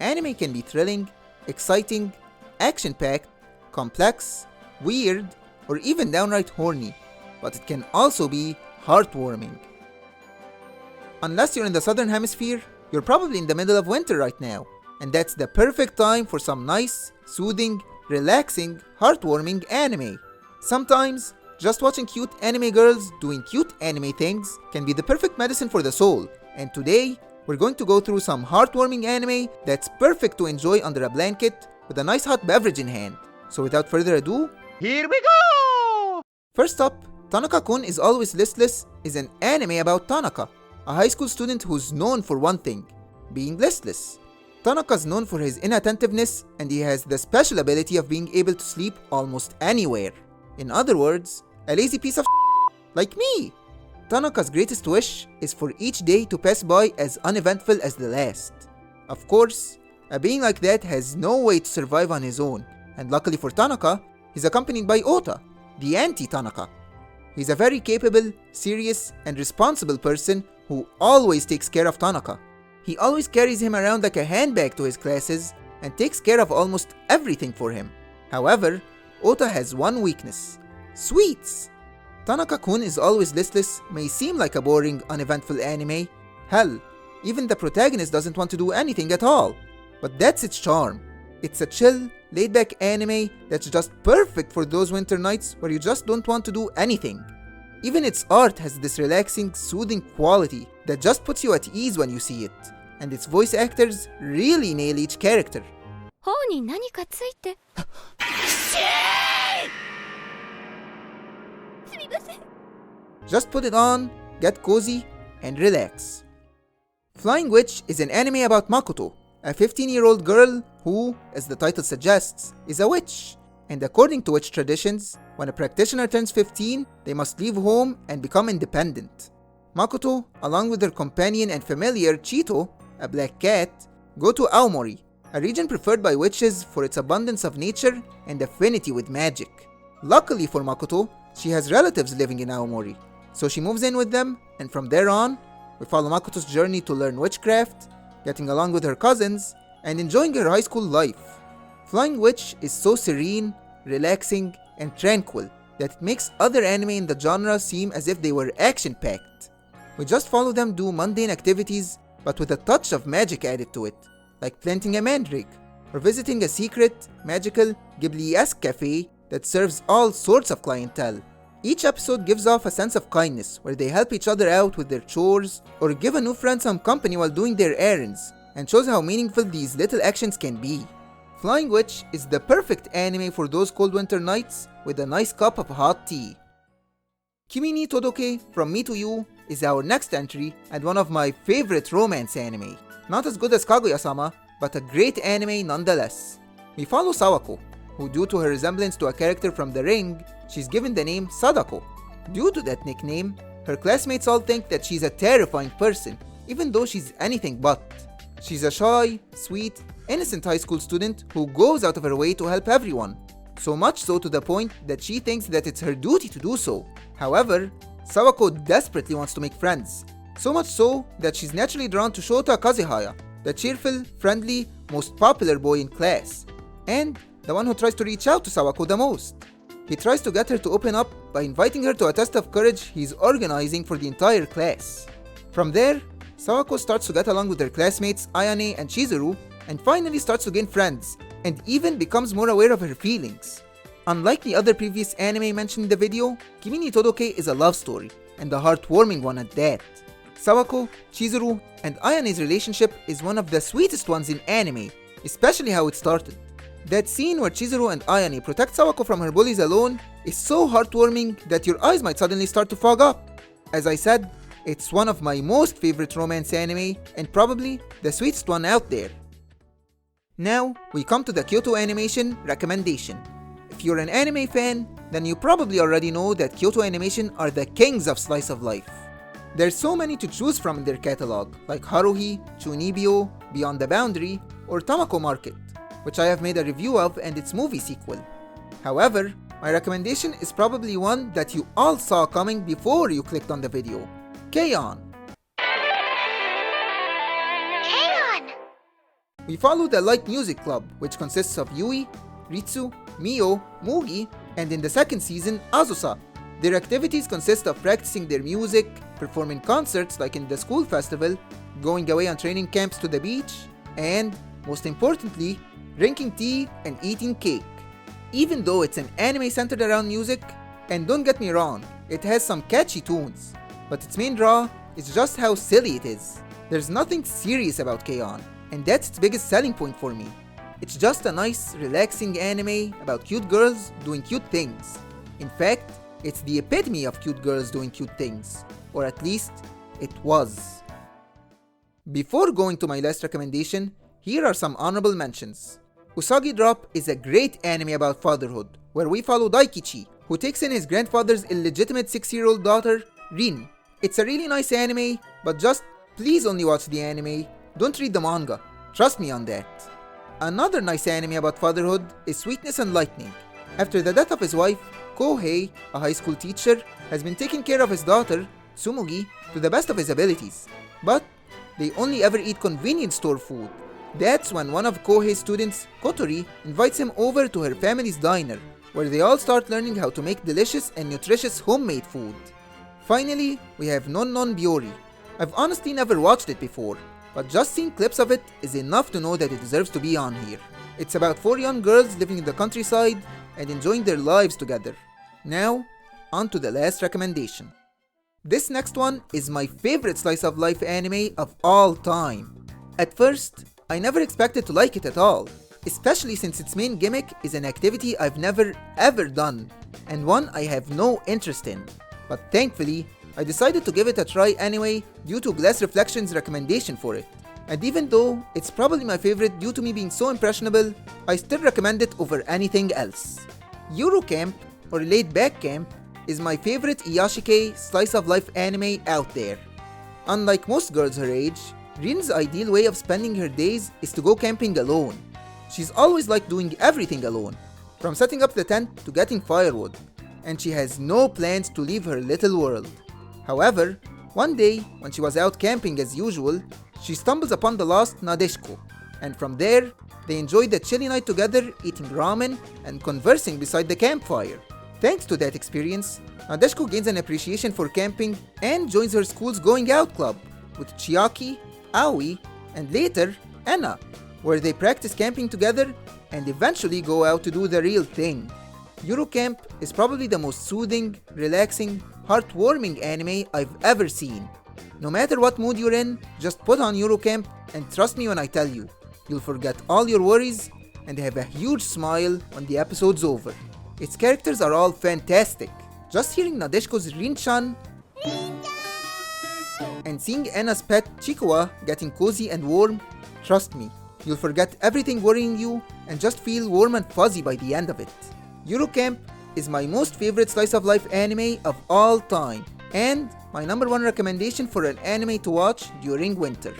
Anime can be thrilling, exciting, action-packed, complex, weird, or even downright horny, but it can also be heartwarming. Unless you're in the southern hemisphere, you're probably in the middle of winter right now, and that's the perfect time for some nice, soothing, relaxing, heartwarming anime. Sometimes, just watching cute anime girls doing cute anime things can be the perfect medicine for the soul, and today, we're going to go through some heartwarming anime that's perfect to enjoy under a blanket with a nice hot beverage in hand. So without further ado, here we go! First up, Tanaka-kun is Always Listless is an anime about Tanaka, a high school student who's known for one thing, being listless. Tanaka's known for his inattentiveness, and he has the special ability of being able to sleep almost anywhere. In other words, a lazy piece of like me. Tanaka's greatest wish is for each day to pass by as uneventful as the last. Of course, a being like that has no way to survive on his own, and luckily for Tanaka, he's accompanied by Ota, the anti-Tanaka. He's a very capable, serious, and responsible person who always takes care of Tanaka. He always carries him around like a handbag to his classes and takes care of almost everything for him. However, Ota has one weakness: sweets. Tanaka-kun is Always Listless may seem like a boring, uneventful anime. Hell, even the protagonist doesn't want to do anything at all. But that's its charm. It's a chill, laid-back anime that's just perfect for those winter nights where you just don't want to do anything. Even its art has this relaxing, soothing quality that just puts you at ease when you see it. And its voice actors really nail each character. Just put it on, get cozy, and relax. Flying Witch is an anime about Makoto, a 15-year-old girl who, as the title suggests, is a witch. And according to witch traditions, when a practitioner turns 15, they must leave home and become independent. Makoto, along with her companion and familiar Chito, a black cat, go to Aomori, a region preferred by witches for its abundance of nature and affinity with magic. Luckily for Makoto, she has relatives living in Aomori, so she moves in with them, and from there on, we follow Makoto's journey to learn witchcraft, getting along with her cousins, and enjoying her high school life. Flying Witch is so serene, relaxing, and tranquil that it makes other anime in the genre seem as if they were action-packed. We just follow them do mundane activities, but with a touch of magic added to it, like planting a mandrake, or visiting a secret, magical, Ghibli-esque cafe that serves all sorts of clientele. Each episode gives off a sense of kindness, where they help each other out with their chores, or give a new friend some company while doing their errands, and shows how meaningful these little actions can be. Flying Witch is the perfect anime for those cold winter nights with a nice cup of hot tea. Kimi ni Todoke, From Me to You, is our next entry and one of my favorite romance anime. Not as good as Kaguya-sama, but a great anime nonetheless. We follow Sawako, who due to her resemblance to a character from The Ring, she's given the name Sadako. Due to that nickname, her classmates all think that she's a terrifying person, even though she's anything but. She's a shy, sweet, innocent high school student who goes out of her way to help everyone. So much so to the point that she thinks that it's her duty to do so. However, Sawako desperately wants to make friends. So much so that she's naturally drawn to Shota Kazehaya, the cheerful, friendly, most popular boy in class, and the one who tries to reach out to Sawako the most. He tries to get her to open up by inviting her to a test of courage he's organizing for the entire class. From there, Sawako starts to get along with her classmates Ayane and Chizuru, and finally starts to gain friends, and even becomes more aware of her feelings. Unlike the other previous anime mentioned in the video, Kimi ni Todoke is a love story, and a heartwarming one at that. Sawako, Chizuru, and Ayane's relationship is one of the sweetest ones in anime, especially how it started. That scene where Chizuru and Ayane protect Sawako from her bullies alone is so heartwarming that your eyes might suddenly start to fog up. As I said, it's one of my most favorite romance anime, and probably the sweetest one out there. Now, we come to the Kyoto Animation recommendation. If you're an anime fan, then you probably already know that Kyoto Animation are the kings of slice of life. There's so many to choose from in their catalog, like Haruhi, Chunibyo, Beyond the Boundary, or Tamako Market, which I have made a review of and its movie sequel. However, my recommendation is probably one that you all saw coming before you clicked on the video. K-On! We follow the Light Music Club, which consists of Yui, Ritsu, Mio, Mugi, and in the second season, Azusa. Their activities consist of practicing their music, performing concerts like in the school festival, going away on training camps to the beach, and, most importantly, drinking tea and eating cake. Even though it's an anime centered around music, and don't get me wrong, it has some catchy tunes, but its main draw is just how silly it is. There's nothing serious about K-On! And that's its biggest selling point for me. It's just a nice, relaxing anime about cute girls doing cute things. In fact, it's the epitome of cute girls doing cute things. Or at least, it was. Before going to my last recommendation, here are some honorable mentions. Usagi Drop is a great anime about fatherhood, where we follow Daikichi, who takes in his grandfather's illegitimate 6-year-old daughter, Rin. It's a really nice anime, but just please only watch the anime, don't read the manga. Trust me on that. Another nice anime about fatherhood is Sweetness and Lightning. After the death of his wife, Kohei, a high school teacher, has been taking care of his daughter, Tsumugi, to the best of his abilities. But they only ever eat convenience store food. That's when one of Kohei's students, Kotori, invites him over to her family's diner, where they all start learning how to make delicious and nutritious homemade food. Finally, we have Non Non Biori. I've honestly never watched it before, but just seeing clips of it is enough to know that it deserves to be on here. It's about 4 young girls living in the countryside and enjoying their lives together. Now, on to the last recommendation. This next one is my favorite slice of life anime of all time. At first, I never expected to like it at all, especially since its main gimmick is an activity I've never ever done, and one I have no interest in. But thankfully, I decided to give it a try anyway due to Glass Reflection's recommendation for it. And even though it's probably my favorite due to me being so impressionable, I still recommend it over anything else. Yuru Camp, or Laid Back Camp, is my favorite Iyashikei slice of life anime out there. Unlike most girls her age, Rin's ideal way of spending her days is to go camping alone. She's always liked doing everything alone, from setting up the tent to getting firewood, and she has no plans to leave her little world. However, one day, when she was out camping as usual, she stumbles upon the lost Nadeshiko, and from there, they enjoyed a chilly night together eating ramen and conversing beside the campfire. Thanks to that experience, Nadeshiko gains an appreciation for camping and joins her school's going out club with Chiaki, Aoi, and later, Enna, where they practice camping together and eventually go out to do the real thing. Yuru Camp is probably the most soothing, relaxing, heartwarming anime I've ever seen. No matter what mood you're in, just put on Yuru Camp and trust me when I tell you, you'll forget all your worries and have a huge smile when the episode's over. Its characters are all fantastic. Just hearing Nadeshiko's Rin-chan and seeing Enna's pet Chikuwa getting cozy and warm, trust me, you'll forget everything worrying you and just feel warm and fuzzy by the end of it. Yuru Camp is my most favorite slice of life anime of all time, and my #1 recommendation for an anime to watch during winter.